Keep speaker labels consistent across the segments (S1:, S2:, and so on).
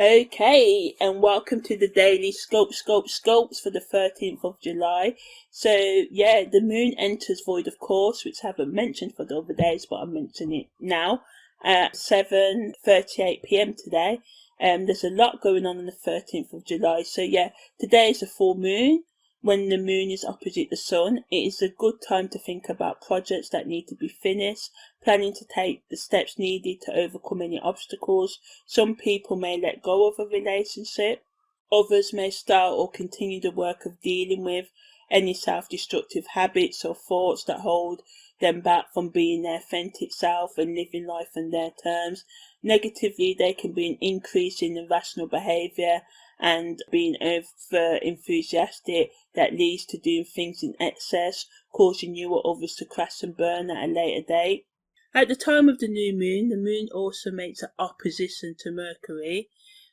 S1: Okay, and welcome to the daily scopes for the 13th of July. So, yeah, the moon enters void, of course, which I haven't mentioned for the other days, but I'm mentioning it now at 7:38 p.m. today. There's a lot going on the 13th of July. So, yeah, today is a full moon. When the moon is opposite the sun, it is a good time to think about projects that need to be finished, planning to take the steps needed to overcome any obstacles. Some people may let go of a relationship. Others may start or continue the work of dealing with any self-destructive habits or thoughts that hold them back from being their authentic self and living life on their terms. Negatively, there can be an increase in irrational behaviour and being over enthusiastic that leads to doing things in excess, causing you or others to crash and burn at a later date. At the time of the new moon, the moon also makes an opposition to Mercury,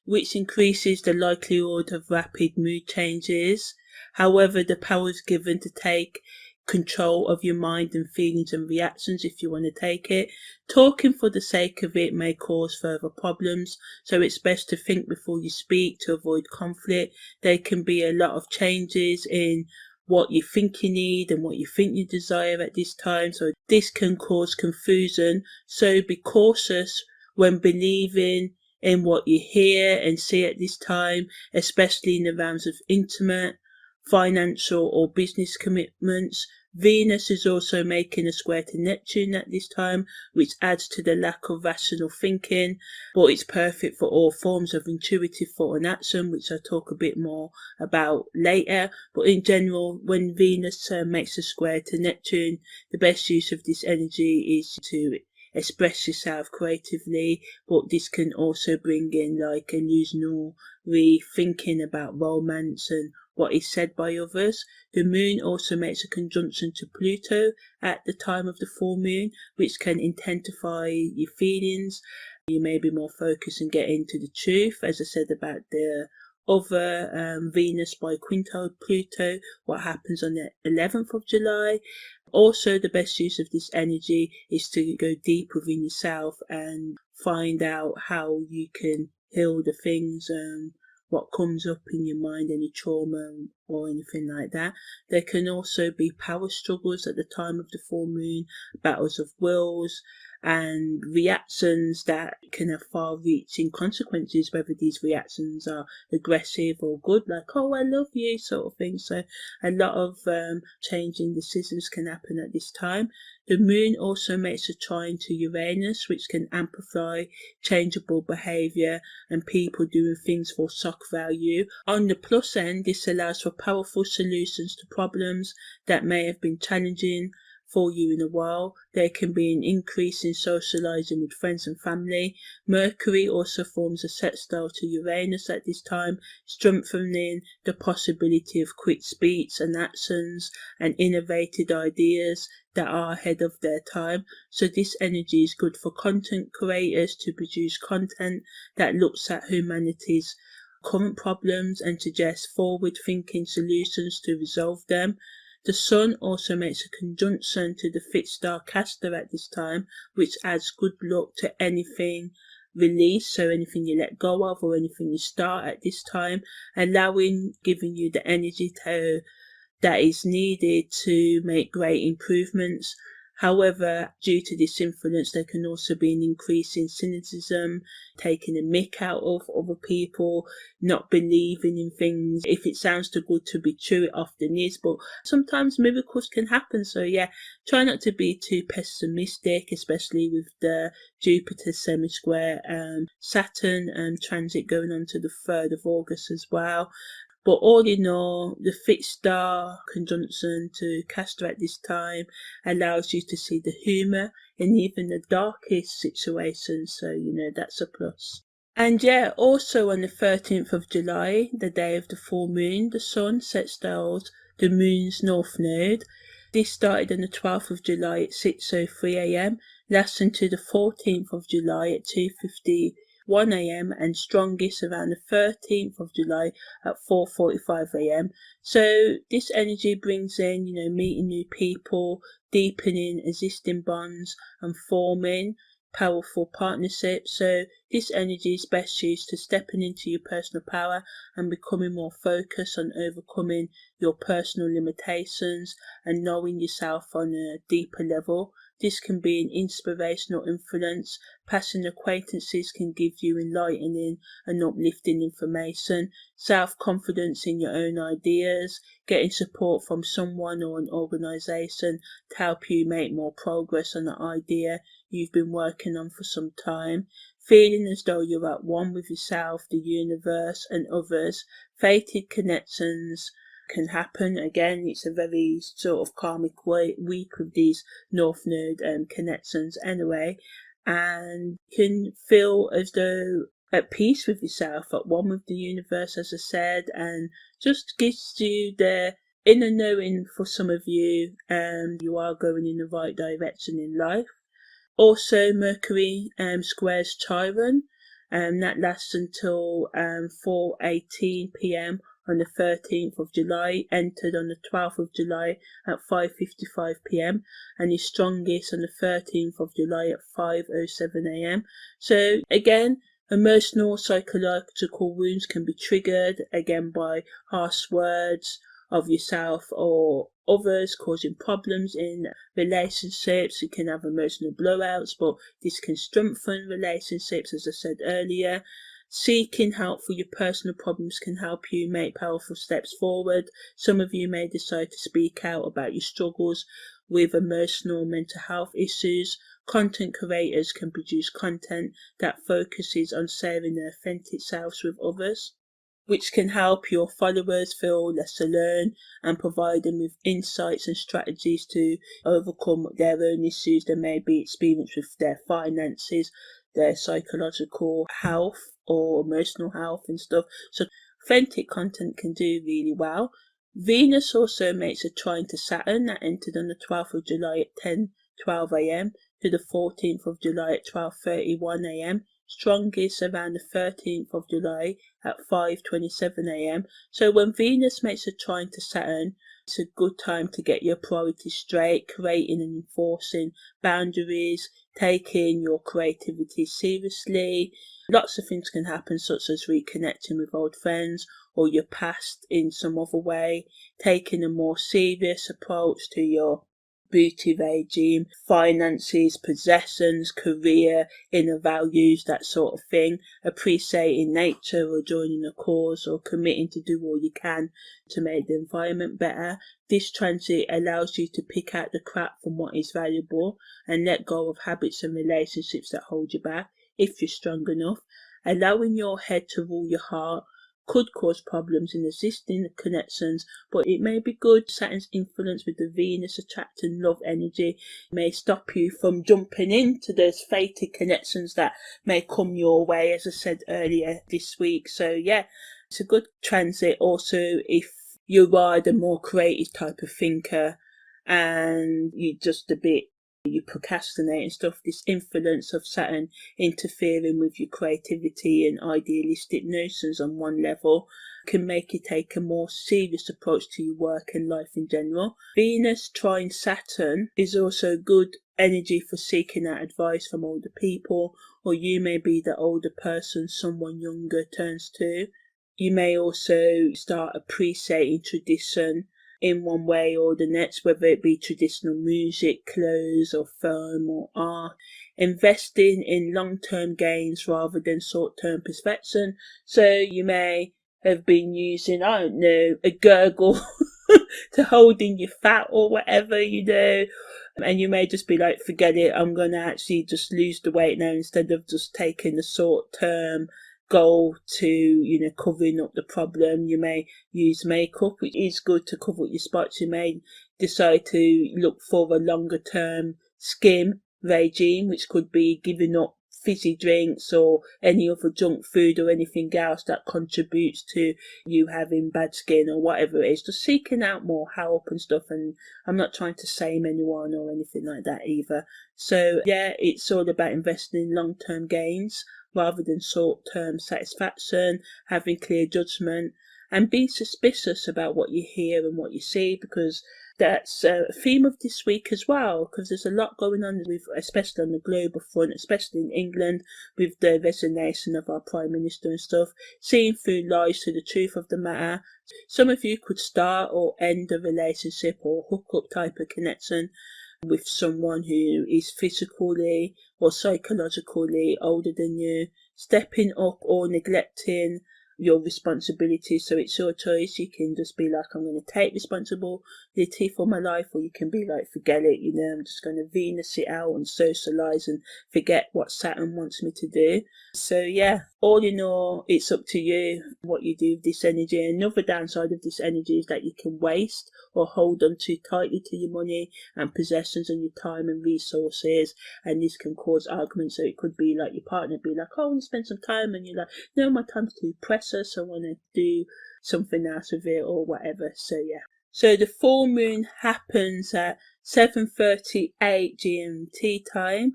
S1: which increases the likelihood of rapid mood changes. However, the power is given to take control of your mind and feelings and reactions if you want to take it. Talking for the sake of it may cause further problems, so it's best to think before you speak to avoid conflict. There can be a lot of changes in what you think you need and what you think you desire at this time, so this can cause confusion. So be cautious when believing in what you hear and see at this time, especially in the realms of intimate, financial or business commitments. Venus is also making a square to Neptune at this time, which adds to the lack of rational thinking, but it's perfect for all forms of intuitive thought and action, which I'll talk a bit more about later. But in general, when Venus makes a square to Neptune, the best use of this energy is to express yourself creatively, but this can also bring in like illusionary thinking about romance and what is said by others. The moon also makes a conjunction to Pluto at the time of the full moon, which can intensify your feelings. You may be more focused and get into the truth, as I said about the other Venus BiQuintile Pluto, what happens on the 11th of July. Also, the best use of this energy is to go deep within yourself and find out how you can heal the things what comes up in your mind, any trauma or anything like that. There can also be power struggles at the time of the full moon, battles of wills, and reactions that can have far-reaching consequences, whether these reactions are aggressive or good, like, oh, I love you, sort of thing. So a lot of changing decisions can happen at this time. The moon also makes a trine to Uranus, which can amplify changeable behaviour and people doing things for shock value. On the plus end, this allows for powerful solutions to problems that may have been challenging for you in a while. There can be an increase in socializing with friends and family. Mercury also forms a sextile to Uranus at this time, strengthening the possibility of quick speech and actions and innovative ideas that are ahead of their time. So this energy is good for content creators to produce content that looks at humanity's current problems and suggests forward-thinking solutions to resolve them. The sun also makes a conjunction to the fixed star Castor at this time, which adds good luck to anything released, so anything you let go of or anything you start at this time, giving you the energy that is needed to make great improvements. However, due to this influence, there can also be an increase in cynicism, taking a mick out of other people, not believing in things. If it sounds too good to be true, it often is, but sometimes miracles can happen. So yeah, try not to be too pessimistic, especially with the Jupiter semi-square Saturn transit going on to the 3rd of August as well. But all in all, the fixed star conjunction to Castor at this time allows you to see the humour in even the darkest situations, so that's a plus. And yeah, also on the 13th of July, the day of the full moon, the sun sextiles the moon's north node. This started on the 12th of July at 6:03 a.m, lasting to the 14th of July at 2:51 a.m. and strongest around the 13th of July at 4:45 a.m. So this energy brings in, meeting new people, deepening existing bonds and forming powerful partnerships. So This energy is best used to stepping into your personal power and becoming more focused on overcoming your personal limitations and knowing yourself on a deeper level. This can be an inspirational influence. Passing acquaintances can give you enlightening and uplifting information, self-confidence in your own ideas, getting support from someone or an organisation to help you make more progress on an idea you've been working on for some time, feeling as though you're at one with yourself, the universe and others. Fated connections can happen. Again, it's a very sort of karmic week with these North Node connections anyway, and can feel as though at peace with yourself, at one with the universe, as I said, and just gives you the inner knowing for some of you, and you are going in the right direction in life. Also, Mercury squares Chiron, that lasts until 4:18 p.m. on the 13th of July, entered on the 12th of July at 5:55 p.m. and is strongest on the 13th of July at 5:07 a.m. So again, emotional, psychological wounds can be triggered again by harsh words of yourself or others, causing problems in relationships. You can have emotional blowouts, but this can strengthen relationships, as I said earlier. Seeking help for your personal problems can help you make powerful steps forward. Some of you may decide to speak out about your struggles with emotional mental health issues. Content creators can produce content that focuses on sharing their authentic selves with others, which can help your followers feel less alone and provide them with insights and strategies to overcome their own issues they may be experiencing with their finances, their psychological health or emotional health and stuff. So authentic content can do really well. Venus also makes a trine to Saturn that entered on the 12th of July at 10:12 a.m. to the 14th of July at 12:31 a.m. Strongest around the 13th of July at 5:27 a.m. So when Venus makes a trine to Saturn, it's a good time to get your priorities straight, creating and enforcing boundaries, taking your creativity seriously. Lots of things can happen, such as reconnecting with old friends or your past in some other way, taking a more serious approach to your beauty regime, finances, possessions, career, inner values, that sort of thing, appreciating nature or joining a cause or committing to do all you can to make the environment better. This transit allows you to pick out the crap from what is valuable and let go of habits and relationships that hold you back if you're strong enough. Allowing your head to rule your heart could cause problems in existing connections, but it may be good. Saturn's influence with the Venus attracting love energy may stop you from jumping into those fated connections that may come your way, as I said earlier this week. So yeah, it's a good transit also if you are the more creative type of thinker and you're just a bit, you procrastinate and stuff. This influence of Saturn interfering with your creativity and idealistic notions on one level can make you take a more serious approach to your work and life in general. Venus trine Saturn is also good energy for seeking out advice from older people, or you may be the older person someone younger turns to. You may also start appreciating tradition in one way or the next, whether it be traditional music, clothes or film or art. Investing in long-term gains rather than short-term perfection. So you may have been using, I don't know, a gurgle to hold in your fat or whatever, and you may just be like, forget it, I'm going to actually just lose the weight now instead of just taking the short-term goal to, covering up the problem. You may use makeup, which is good to cover up your spots. You may decide to look for a longer term skin regime, which could be giving up fizzy drinks or any other junk food or anything else that contributes to you having bad skin or whatever it is. Just seeking out more help and stuff, and I'm not trying to shame anyone or anything like that either. So yeah, it's all about investing in long-term gains rather than short-term satisfaction, having clear judgment and be suspicious about what you hear and what you see, because that's a theme of this week as well, because there's a lot going on with, especially on the global front, especially in England, with the resignation of our Prime Minister and stuff, seeing through lies to the truth of the matter. Some of you could start or end a relationship or hook-up type of connection with someone who is physically or psychologically older than you, stepping up or neglecting your responsibility. So it's your choice. You can just be like, I'm going to take responsibility for my life, or you can be like, forget it, I'm just going to Venus it out and socialize and forget what Saturn wants me to do. So yeah, all in all, it's up to you what you do with this energy. Another downside of this energy is that you can waste or hold on too tightly to your money and possessions and your time and resources, and this can cause arguments. So it could be like your partner be like, oh, I want to spend some time, and you're like, no, my time's too precious, I want to do something else with it or whatever. So yeah, so the full moon happens at 7:38 GMT time,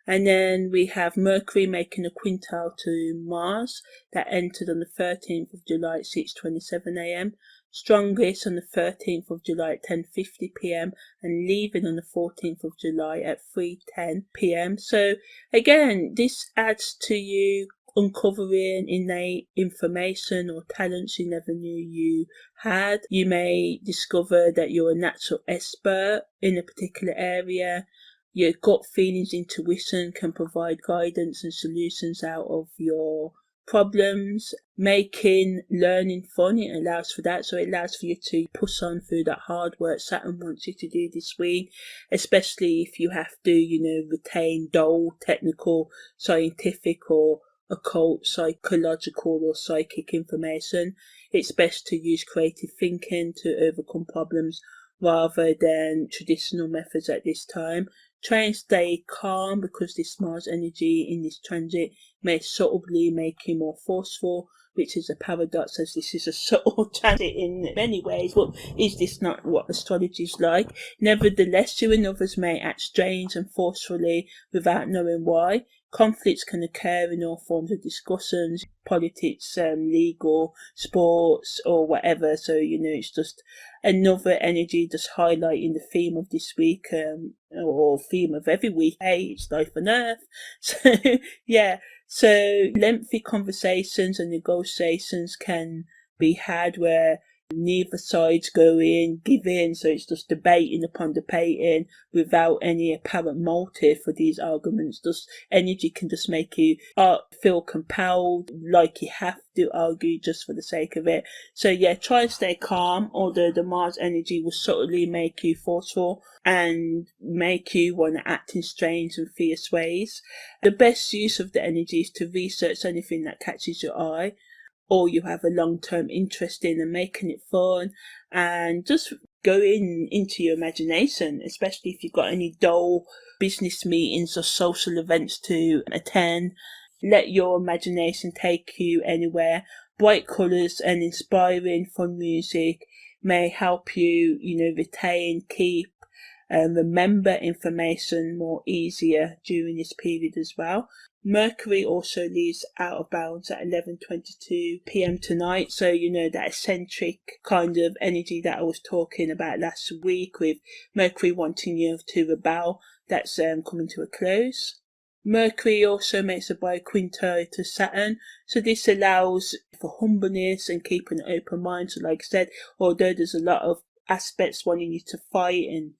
S1: and then we have Mercury making a quintile to Mars that entered on the 13th of July at 6:27 AM, strongest on the 13th of July at 10:50 PM, and leaving on the 14th of July at 3:10 PM. So again, this adds to you uncovering innate information or talents you never knew you had. You may discover that you're a natural expert in a particular area. Your gut feelings, intuition can provide guidance and solutions out of your problems, making learning fun. It allows for that, so it allows for you to push on through that hard work Saturn wants you to do this week, especially if you have to retain dull technical, scientific or occult, psychological or psychic information. It's best to use creative thinking to overcome problems rather than traditional methods at this time. Try and stay calm, because this Mars energy in this transit may subtly make you more forceful, which is a paradox, as this is a subtle transit in many ways. But is this not what astrology is like? Nevertheless, you and others may act strange and forcefully without knowing why. Conflicts can occur in all forms of discussions, politics, legal, sports, or whatever. So, it's just another energy just highlighting the theme of this week, or theme of every week. Hey, it's life on Earth. So, yeah. So, lengthy conversations and negotiations can be had where neither sides go in, give in, so it's just debating upon debating without any apparent motive for these arguments. Just energy can just make you feel compelled, like you have to argue just for the sake of it. So yeah, try and stay calm, although the Mars energy will subtly make you forceful and make you want to act in strange and fierce ways. The best use of the energy is to research anything that catches your eye, or you have a long-term interest in, and making it fun, and just going into your imagination, especially if you've got any dull business meetings or social events to attend. Let your imagination take you anywhere. Bright colours and inspiring fun music may help you, retain, keep, and remember information more easier during this period as well. Mercury also leaves out of bounds at 11:22 PM tonight, so that eccentric kind of energy that I was talking about last week, with Mercury wanting you to rebel, that's coming to a close. Mercury also makes a BiQuintile to Saturn, so this allows for humbleness and keeping an open mind. So like I said, although there's a lot of aspects wanting you to fight and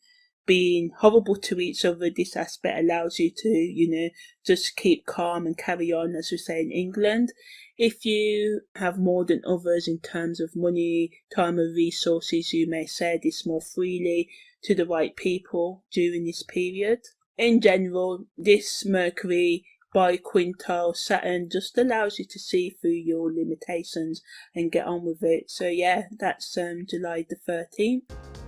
S1: being horrible to each other, this aspect allows you to, just keep calm and carry on, as we say in England. If you have more than others in terms of money, time and resources, you may say this more freely to the right people during this period. In general, this Mercury BiQuintile Saturn just allows you to see through your limitations and get on with it. So yeah, that's July the 13th.